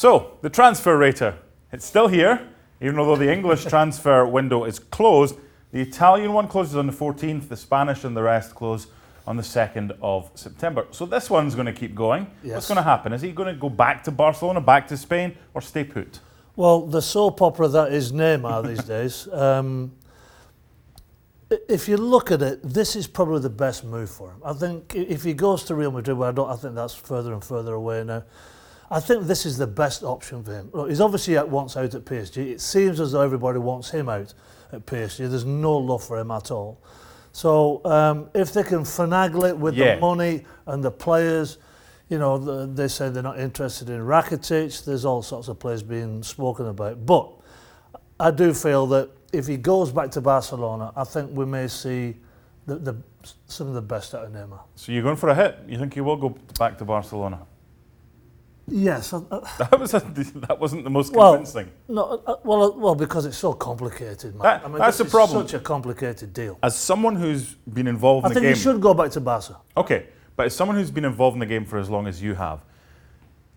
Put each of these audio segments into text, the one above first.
So, the transfer rater, it's still here, even though the English transfer window is closed. The Italian one closes on the 14th, the Spanish and the rest close on the 2nd of September. So this one's going to keep going. Yes. What's going to happen? Is he going to go back to Barcelona, back to Spain, or stay put? Well, the soap opera that is Neymar these days, if you look at it, this is probably the best move for him. I think if he goes to Real Madrid, I think that's further and further away now. I think this is the best option for him. Look, he's obviously wants out at PSG. It seems as though everybody wants him out at PSG. There's no love for him at all. So if they can finagle it with the money and the players, you know, they say they're not interested in Rakitic. There's all sorts of players being spoken about. But I do feel that if he goes back to Barcelona, I think we may see some of the best out of Neymar. So you're going for a hit? You think he will go back to Barcelona? Yes. That wasn't the most convincing. Well, because it's so complicated, man. That's the problem. It's such a complicated deal. As someone who's been involved in the game... I think he should go back to Barca. Okay, but as someone who's been involved in the game for as long as you have,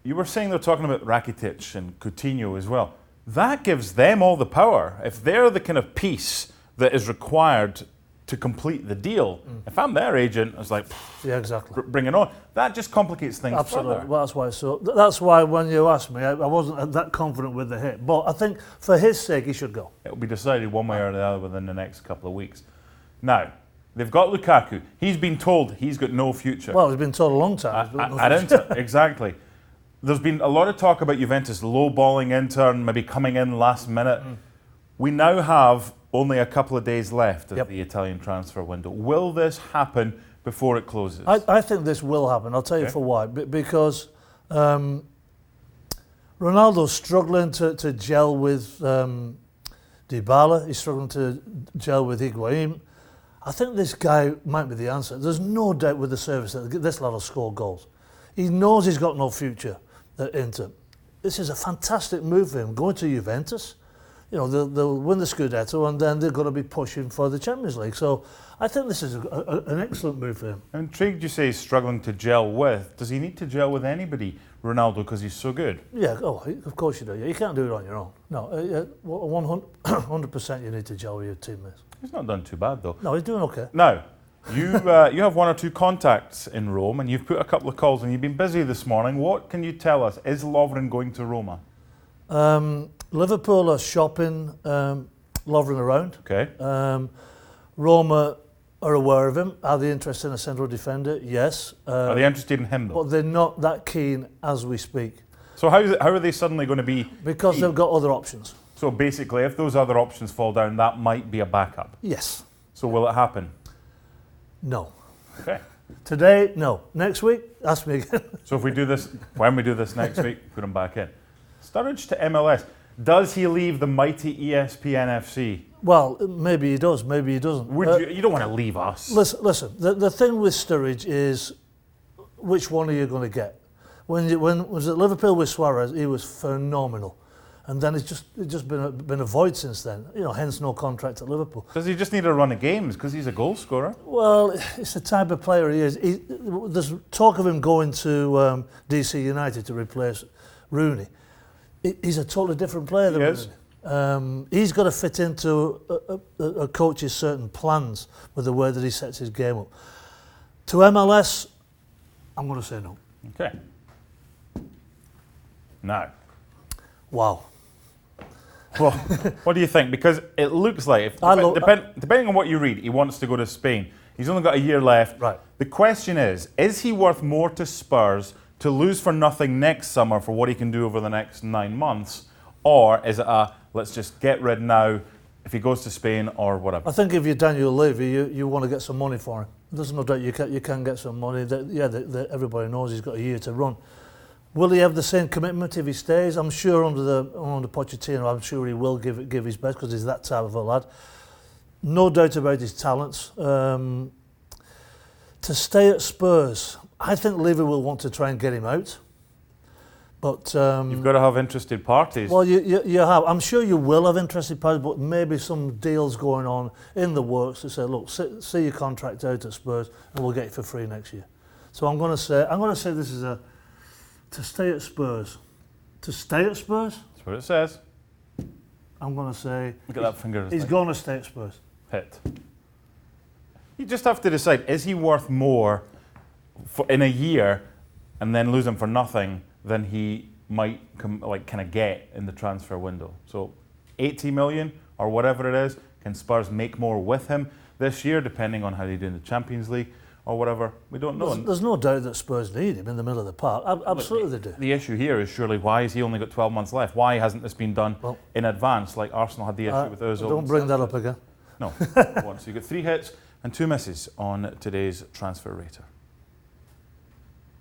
you were saying they're talking about Rakitic and Coutinho as well. That gives them all the power. If they're the kind of piece that is required to complete the deal, if I'm their agent, I was like, yeah, exactly. Bring it on. That just complicates things Absolutely. further. Well, that's why when you asked me, I wasn't that confident with the hit. But I think for his sake, he should go. It'll be decided one way or the other within the next couple of weeks. Now, they've got Lukaku. He's been told he's got no future. Well, he's been told a long time. Exactly. There's been a lot of talk about Juventus lowballing Inter and maybe coming in last minute. We now have only a couple of days left of the Italian transfer window. Will this happen before it closes? I think this will happen. I'll tell you for why. Because Ronaldo's struggling to gel with Dybala. He's struggling to gel with Higuain. I think this guy might be the answer. There's no doubt with the service that this lad will score goals. He knows he's got no future at Inter. This is a fantastic move for him. Going to Juventus, you know, they'll win the Scudetto and then they're going to be pushing for the Champions League. So I think this is an excellent move for him. I'm intrigued you say he's struggling to gel with. Does he need to gel with anybody, Ronaldo, because he's so good? Yeah, of course you do. You can't do it on your own. No, 100% you need to gel with your teammates. He's not done too bad, though. No, he's doing okay. Now, you have one or two contacts in Rome and you've put a couple of calls and you've been busy this morning. What can you tell us? Is Lovren going to Roma? Liverpool are shopping Lovren around. Okay. Roma are aware of him. Are they interested in a central defender? Yes. Are they interested in him, though? But they're not that keen as we speak. So how are they suddenly going to be... Because they've got other options. So basically, if those other options fall down, that might be a backup? Yes. So will it happen? No. Okay. Today, no. Next week, ask me again. So if we do this, when we do this next week, put him back in. Sturridge to MLS. Does he leave the mighty ESPN FC? Well, maybe he does, maybe he doesn't. You don't want to leave us. Listen. The thing with Sturridge is, which one are you going to get? When was at Liverpool with Suarez, he was phenomenal, and then it's just been a void since then. You know, hence no contract at Liverpool. Does he just need a run of games because he's a goal scorer? Well, it's the type of player he is. There's talk of him going to DC United to replace Rooney. He's a totally different player than Rooney. He's got to fit into a coach's certain plans with the way that he sets his game up. To MLS, I'm going to say no. Okay. Now. Wow. Well, what do you think? Because it looks like, depending on what you read, he wants to go to Spain. He's only got a year left. Right. The question is he worth more to Spurs to lose for nothing next summer for what he can do over the next 9 months? Or is it let's just get rid now if he goes to Spain or whatever? I think if you're Daniel Levy, you want to get some money for him. There's no doubt you can get some money. Everybody knows he's got a year to run. Will he have the same commitment if he stays? I'm sure under Pochettino, I'm sure he will give his best because he's that type of a lad. No doubt about his talents. To stay at Spurs, I think Levy will want to try and get him out. But you've got to have interested parties. Well, you have. I'm sure you will have interested parties, but maybe some deals going on in the works to say, look, see your contract out at Spurs, and we'll get you for free next year. So I'm going to say this is to stay at Spurs. To stay at Spurs, That's what it says. I'm going to say Look at that finger. he's going to stay at Spurs. Hit. You just have to decide, is he worth more in a year and then lose him for nothing than he might kind of get in the transfer window? So 80 million or whatever it is, can Spurs make more with him this year, depending on how they do in the Champions League or whatever? We don't know. There's no doubt that Spurs need him in the middle of the park. Absolutely they do. The issue here is surely, why has he only got 12 months left? Why hasn't this been done in advance, like Arsenal had the issue with Ozil? Don't bring that up again. No. So you got 3 hits and 2 misses on today's transfer rater.